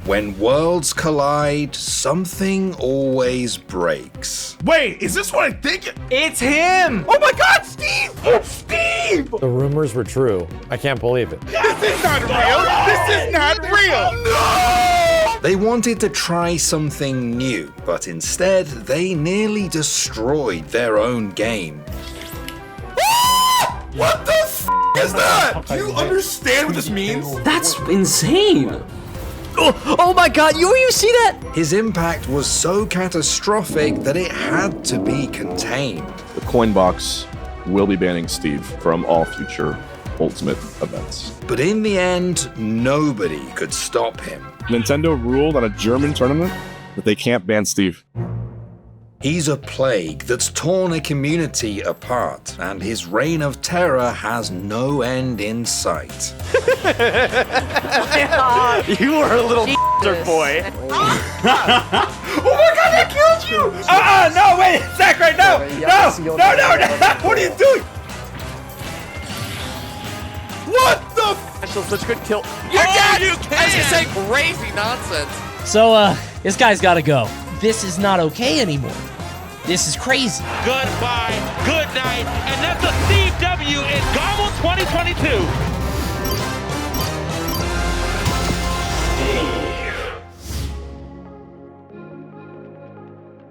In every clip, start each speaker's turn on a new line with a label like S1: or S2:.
S1: When worlds collide, something always breaks.
S2: Wait, is this what I think?
S3: It's him!
S2: Oh my God, Steve! It's Steve!
S4: The rumors were true. I can't believe it.
S2: This is not real! This is not real! No!
S1: They wanted to try something new, but instead, they nearly destroyed their own game.
S2: What the f is that? Do you understand what this means?
S3: That's insane! Oh my God, you see that?
S1: His impact was so catastrophic that it had to be contained.
S5: The coin box will be banning Steve from all future Ultimate events.
S1: But in the end, nobody could stop him.
S5: Nintendo ruled on a German tournament that they can't ban Steve.
S1: He's a plague that's torn a community apart, and his reign of terror has no end in sight.
S3: You are a little boy.
S2: Oh my God, that killed you! No, wait, Zachary, no! No! What are you doing? What the f?
S3: Such a good kill.
S6: You're dead! You can't! I was gonna say crazy nonsense.
S7: So, this guy's gotta go. This is not okay anymore. This is crazy.
S6: Goodbye, good night, and that's a Steve W. in Gobble 2022.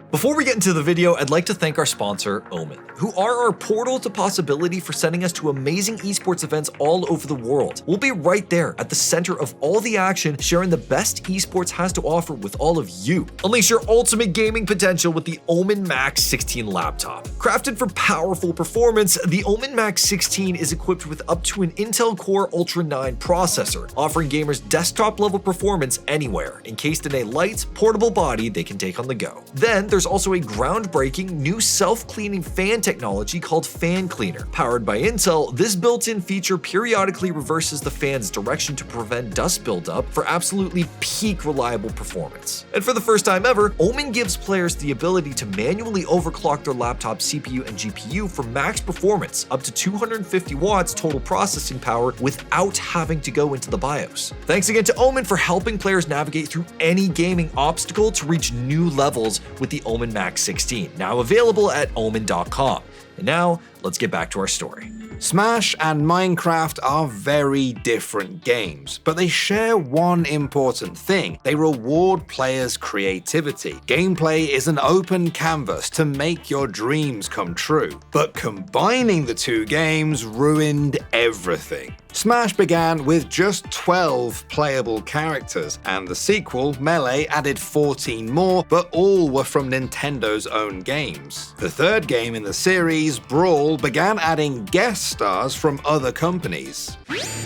S8: Before we get into the video, I'd like to thank our sponsor, Omen, who are our portal to possibility for sending us to amazing esports events all over the world. We'll be right there at the center of all the action, sharing the best esports has to offer with all of you. Unleash your ultimate gaming potential with the Omen Max 16 laptop. Crafted for powerful performance, the Omen Max 16 is equipped with up to an Intel Core Ultra 9 processor, offering gamers desktop-level performance anywhere, encased in a light, portable body they can take on the go. Then there's also a groundbreaking new self-cleaning fan technology called Fan Cleaner. Powered by Intel, this built-in feature periodically reverses the fan's direction to prevent dust buildup for absolutely peak reliable performance. And for the first time ever, Omen gives players the ability to manually overclock their laptop CPU and GPU for max performance, up to 250 watts total processing power without having to go into the BIOS. Thanks again to Omen for helping players navigate through any gaming obstacle to reach new levels with the Omen Max 16, now available at omen.com. And now, let's get back to our story.
S1: Smash and Minecraft are very different games, but they share one important thing. They reward players' creativity. Gameplay is an open canvas to make your dreams come true. But combining the two games ruined everything. Smash began with just 12 playable characters, and the sequel, Melee, added 14 more, but all were from Nintendo's own games. The third game in the series, Brawl, began adding guest stars from other companies.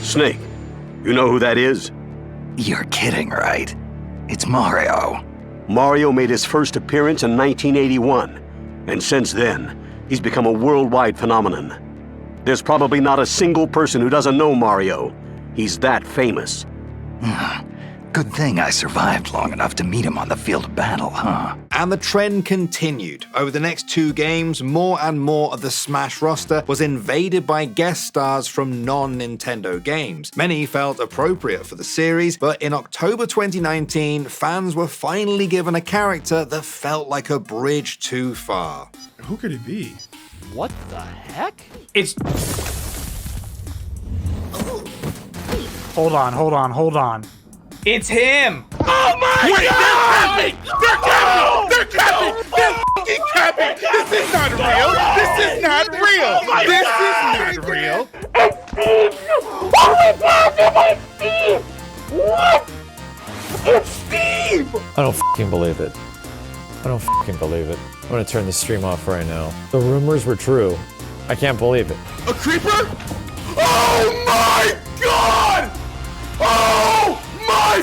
S9: Snake, you know who that is?
S10: You're kidding, right? It's Mario.
S9: Mario made his first appearance in 1981, and since then, he's become a worldwide phenomenon. There's probably not a single person who doesn't know Mario. He's that famous.
S10: Good thing I survived long enough to meet him on the field of battle, huh?
S1: And the trend continued. Over the next two games, more and more of the Smash roster was invaded by guest stars from non-Nintendo games. Many felt appropriate for the series, but in October 2019, fans were finally given a character that felt like a bridge too far.
S2: Who could it be?
S3: What the heck?
S11: It's... Hold on.
S3: It's him!
S2: Oh my God! They're capping! They're fucking capping! This is not real! This is not real! This is not real! Oh my God! It's Steve! What? It's Steve!
S4: I don't fucking believe it. I'm gonna turn the stream off right now. The rumors were true. I can't believe it.
S2: A creeper? Oh my God! Oh my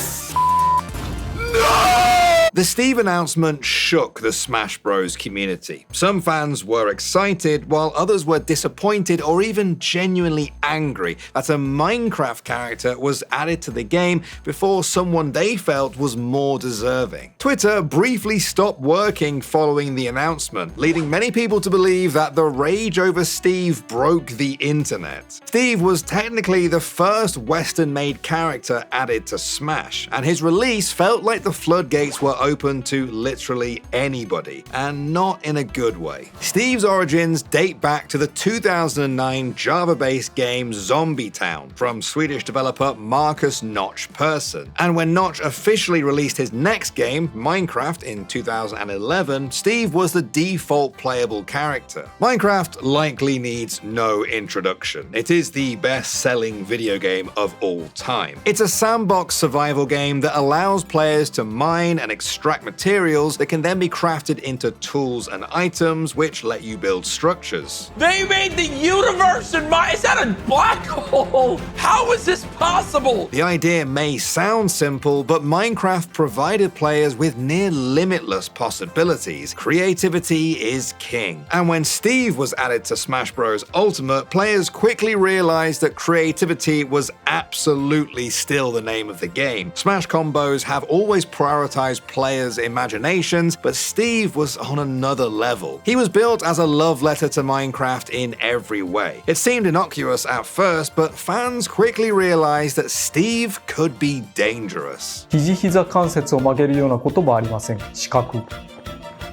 S2: no!
S1: The Steve announcement shook the Smash Bros community. Some fans were excited, while others were disappointed or even genuinely angry that a Minecraft character was added to the game before someone they felt was more deserving. Twitter briefly stopped working following the announcement, leading many people to believe that the rage over Steve broke the internet. Steve was technically the first Western-made character added to Smash, and his release felt like the floodgates were open to literally anybody, and not in a good way. Steve's origins date back to the 2009 Java-based game Zombie Town from Swedish developer Marcus Notch Persson. And when Notch officially released his next game, Minecraft, in 2011, Steve was the default playable character. Minecraft likely needs no introduction. It is the best-selling video game of all time. It's a sandbox survival game that allows players to mine and extract materials that can then be crafted into tools and items which let you build structures.
S6: They made the universe in my... Is that a black hole? How is this possible?
S1: The idea may sound simple, but Minecraft provided players with near limitless possibilities. Creativity is king. And when Steve was added to Smash Bros. Ultimate, players quickly realized that creativity was absolutely still the name of the game. Smash combos have always prioritized players' imaginations, but Steve was on another level. He was built as a love letter to Minecraft in every way. It seemed innocuous at first, but fans quickly realized that Steve could be dangerous.
S12: 肘膝関節を曲げるようなこともありません。四角。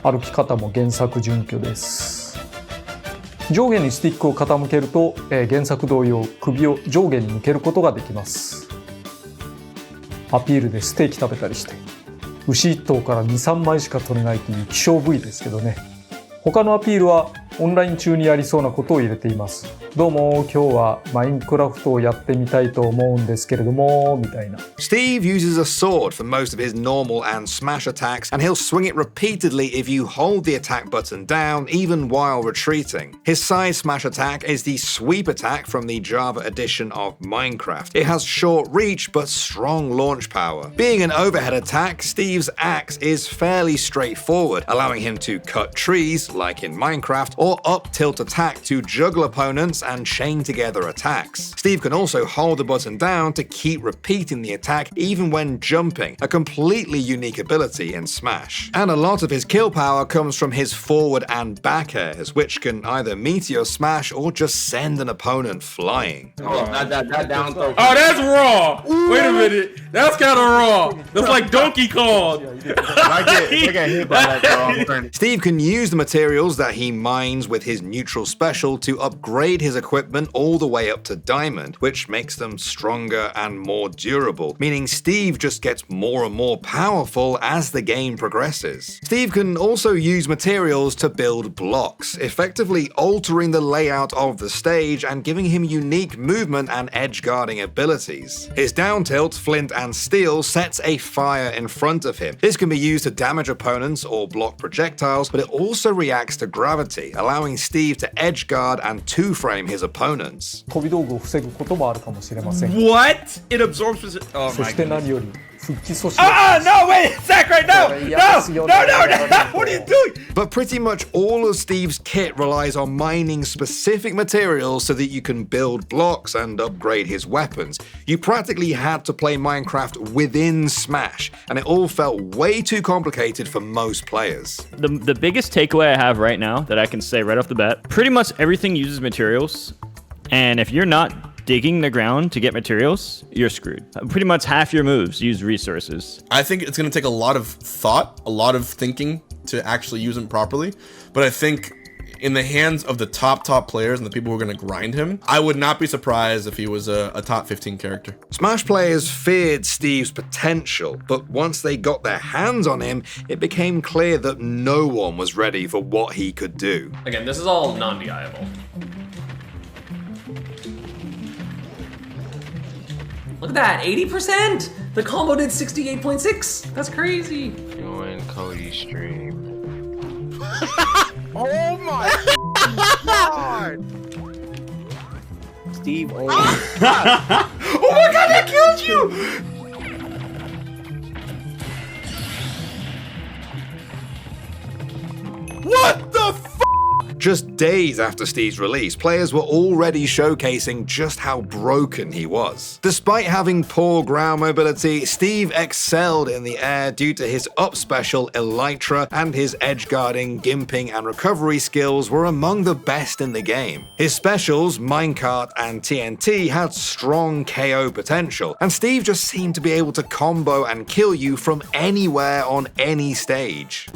S12: 歩き方も原作準拠です。上下にスティックを傾けると、原作同様首を上下に向けることができます。アピールでステーキ食べたりして。牛1頭から2、3枚しか取れないという希少部位ですけどね。他のアピールはオンライン中にやりそうなことを入れています。どうも今日はマインクラフトをやってみたいと思うんですけれどもみたいな。
S1: Steve uses a sword for most of his normal and smash attacks, and he'll swing it repeatedly if you hold the attack button down, even while retreating. His side smash attack is the sweep attack from the Java edition of Minecraft. It has short reach but strong launch power. Being an overhead attack, Steve's axe is fairly straightforward, allowing him to cut trees, like in Minecraft, or up tilt attack to juggle opponents and chain together attacks. Steve can also hold the button down to keep repeating the attack even when jumping, a completely unique ability in Smash. And a lot of his kill power comes from his forward and back airs, which can either meteor smash or just send an opponent flying.
S2: That down throw. Oh, that's raw. Wait a minute. That's kind of raw. That's like Donkey Kong.
S11: I get hit by that, bro.
S1: Steve can use the materials that he mines with his neutral special to upgrade his equipment all the way up to diamond, which makes them stronger and more durable, meaning Steve just gets more and more powerful as the game progresses. Steve can also use materials to build blocks, effectively altering the layout of the stage and giving him unique movement and edge guarding abilities. His down tilt, flint and steel sets a fire in front of him. This can be used to damage opponents or block projectiles, but it also reacts to gravity, allowing Steve to edge guard and two-frame his opponents.
S12: 飛び道具を防ぐこともあるかもしれません。
S2: What? It absorbs. Oh
S12: そ
S2: my
S12: して
S2: god.
S12: 何より復帰阻止。
S2: No, wait, Zach, right now. No. What are you doing?
S1: But pretty much all of Steve's kit relies on mining specific materials so that you can build blocks and upgrade his weapons. You practically had to play Minecraft within Smash, and it all felt way too complicated for most players.
S3: The biggest takeaway I have right now that I can say right off the bat, pretty much everything uses materials, and if you're not digging the ground to get materials, you're screwed. Pretty much half your moves use resources.
S13: I think it's going to take a lot of thought, a lot of thinking to actually use him properly, but I think in the hands of the top players and the people who are going to grind him, I would not be surprised if he was a top 15 character.
S1: Smash players feared Steve's potential, but once they got their hands on him, it became clear that no one was ready for what he could do.
S14: Again, this is all non-DIable. Look at that, 80%! The combo did 68.6. That's crazy.
S15: Join Cody's stream.
S2: Oh my god!
S16: Steve, oh
S2: my god, that killed you!
S1: Just days after Steve's release, players were already showcasing just how broken he was. Despite having poor ground mobility, Steve excelled in the air due to his up special Elytra, and his edge guarding, gimping, and recovery skills were among the best in the game. His specials, Minecart and TNT, had strong KO potential, and Steve just seemed to be able to combo and kill you from anywhere on any stage.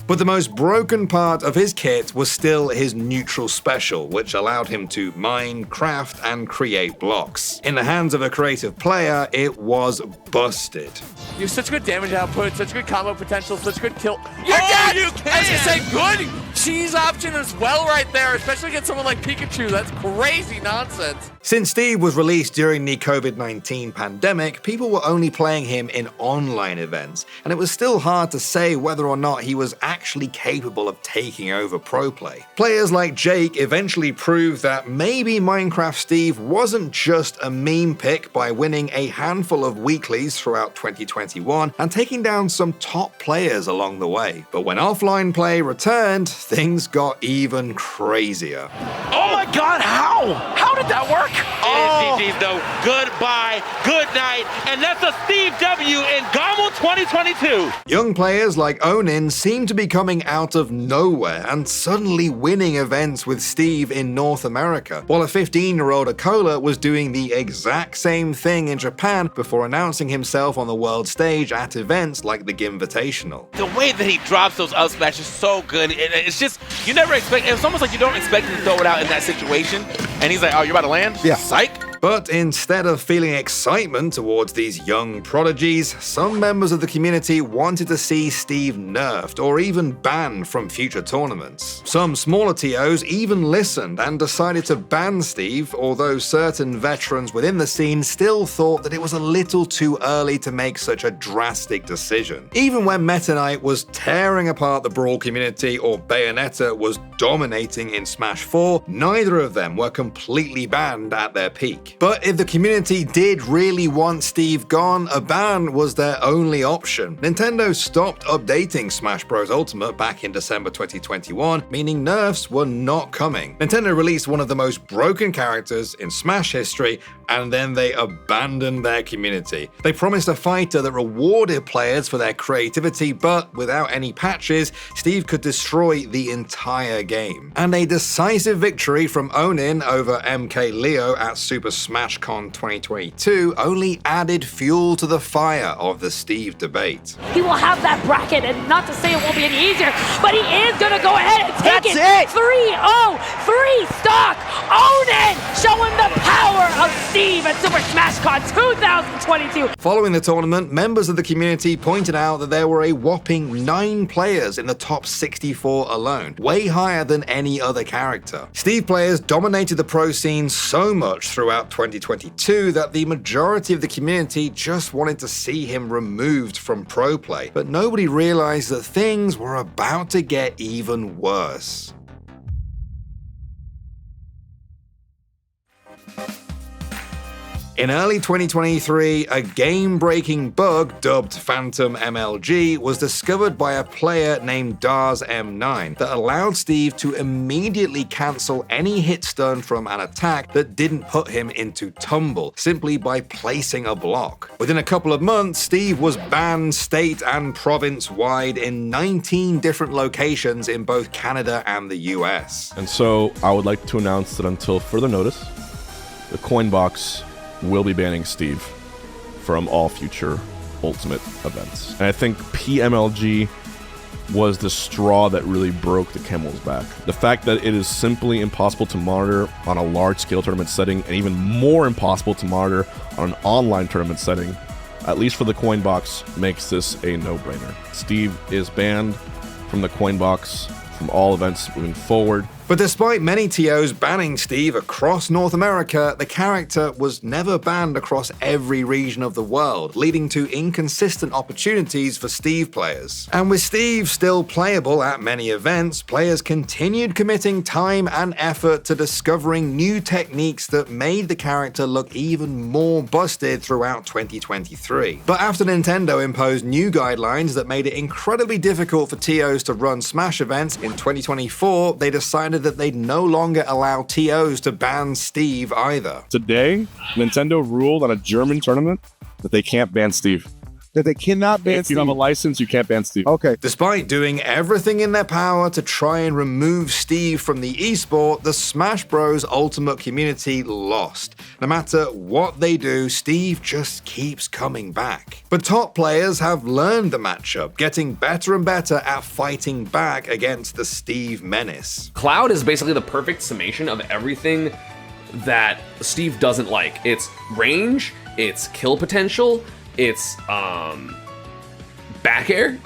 S1: But the most broken part of his kit was still his neutral special, which allowed him to mine, craft, and create blocks. In the hands of a creative player, it was busted.
S16: You have such good damage output, such good combo potential, such good kill. You're dead! I was gonna say, good cheese option as well right there, especially against someone like Pikachu. That's crazy nonsense.
S1: Since Steve was released during the COVID-19 pandemic, people were only playing him in online events, and it was still hard to say whether or not he was actually capable of taking over pro play. Players like Jake eventually proved that maybe Minecraft Steve wasn't just a meme pick by winning a handful of weeklies throughout 2021 and taking down some top players along the way. But when offline play returned, things got even crazier.
S6: Oh my god, how? How did that work? GG's though. Goodbye, good night, and that's a Steve W in GOML 2022.
S1: Young players like Onin seem to be coming out of nowhere and suddenly winning events with Steve in North America, while a 15-year-old Akola was doing the exact same thing in Japan before announcing himself on the world stage at events like the Gimvitational.
S6: The way that he drops those up smash is so good. It's just, you never expect, it's almost like you don't expect him to throw it out in that situation, and he's like, oh, you're about to land?
S1: Yeah.
S6: Psych.
S1: But instead of feeling excitement towards these young prodigies, some members of the community wanted to see Steve nerfed or even banned from future tournaments. Some smaller TOs even listened and decided to ban Steve, although certain veterans within the scene still thought that it was a little too early to make such a drastic decision. Even when Meta Knight was tearing apart the Brawl community or Bayonetta was dominating in Smash 4, neither of them were completely banned at their peak. But if the community did really want Steve gone, a ban was their only option. Nintendo stopped updating Smash Bros. Ultimate back in December 2021, meaning nerfs were not coming. Nintendo released one of the most broken characters in Smash history, and then they abandoned their community. They promised a fighter that rewarded players for their creativity, but without any patches, Steve could destroy the entire game. And a decisive victory from Onin over MK Leo at Super Smash Con 2022 only added fuel to the fire of the Steve debate.
S17: He will have that bracket, and not to say it won't be any easier, but he is gonna go ahead and take
S16: That's
S17: it.
S16: it.
S17: 3-0, 3-stock, Onin showing the power of Steve at Super Smash Con 2022.
S1: Following the tournament, members of the community pointed out that there were a whopping 9 players in the top 64 alone, way higher than any other character. Steve players dominated the pro scene so much throughout 2022 that the majority of the community just wanted to see him removed from pro play, but nobody realized that things were about to get even worse. In early 2023, a game-breaking bug dubbed Phantom MLG was discovered by a player named Dars M9 that allowed Steve to immediately cancel any hit stun from an attack that didn't put him into tumble, simply by placing a block. Within a couple of months, Steve was banned state and province-wide in 19 different locations in both Canada and the US.
S5: And so I would like to announce that until further notice, the Coinbox will be banning Steve from all future Ultimate events. And I think PMLG was the straw that really broke the camel's back. The fact that it is simply impossible to monitor on a large-scale tournament setting, and even more impossible to monitor on an online tournament setting, at least for the Coinbox, makes this a no-brainer. Steve is banned from the Coinbox from all events moving forward.
S1: But despite many TOs banning Steve across North America, the character was never banned across every region of the world, leading to inconsistent opportunities for Steve players. And with Steve still playable at many events, players continued committing time and effort to discovering new techniques that made the character look even more busted throughout 2023. But after Nintendo imposed new guidelines that made it incredibly difficult for TOs to run Smash events in 2024, they decided that they'd no longer allow TOs to ban Steve either.
S5: Today, Nintendo ruled on a German tournament that they can't ban Steve. That they cannot ban Steve? If you don't have a license, you can't ban Steve.
S1: Okay. Despite doing everything in their power to try and remove Steve from the esport, the Smash Bros. Ultimate community lost. No matter what they do, Steve just keeps coming back. But top players have learned the matchup, getting better and better at fighting back against the Steve menace.
S14: Cloud is basically the perfect summation of everything that Steve doesn't like. It's range, it's kill potential, it's back air,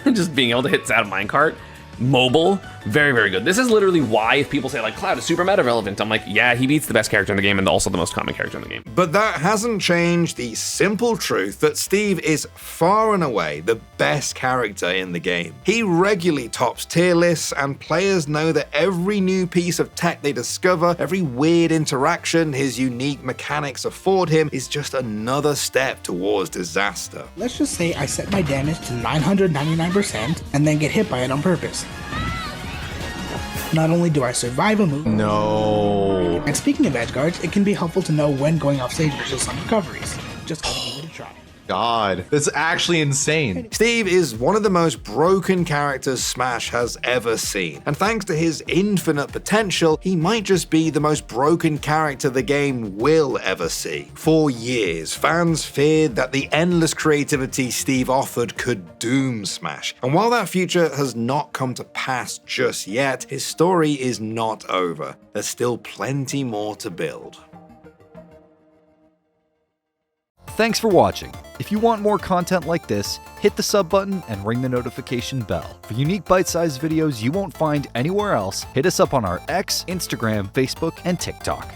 S14: just being able to hit out of minecart, mobile, very, very good. This is literally why if people say like Cloud is super meta relevant, I'm like, yeah, he beats the best character in the game and also the most common character in the game.
S1: But that hasn't changed the simple truth that Steve is far and away the best character in the game. He regularly tops tier lists, and players know that every new piece of tech they discover, every weird interaction his unique mechanics afford him, is just another step towards disaster.
S18: Let's just say I set my damage to 999% and then get hit by it on purpose. Not only do I survive a move,
S11: no.
S18: And speaking of edge guards, it can be helpful to know when going off stage versus some recoveries. Just gotta give it a try.
S11: God, that's actually insane.
S1: Steve is one of the most broken characters Smash has ever seen, and thanks to his infinite potential, he might just be the most broken character the game will ever see. For years, fans feared that the endless creativity Steve offered could doom Smash, and while that future has not come to pass just yet, his story is not over. There's still plenty more to build.
S19: Thanks for watching. If you want more content like this, hit the sub button and ring the notification bell. For unique bite-sized videos you won't find anywhere else, hit us up on our X, Instagram, Facebook, and TikTok.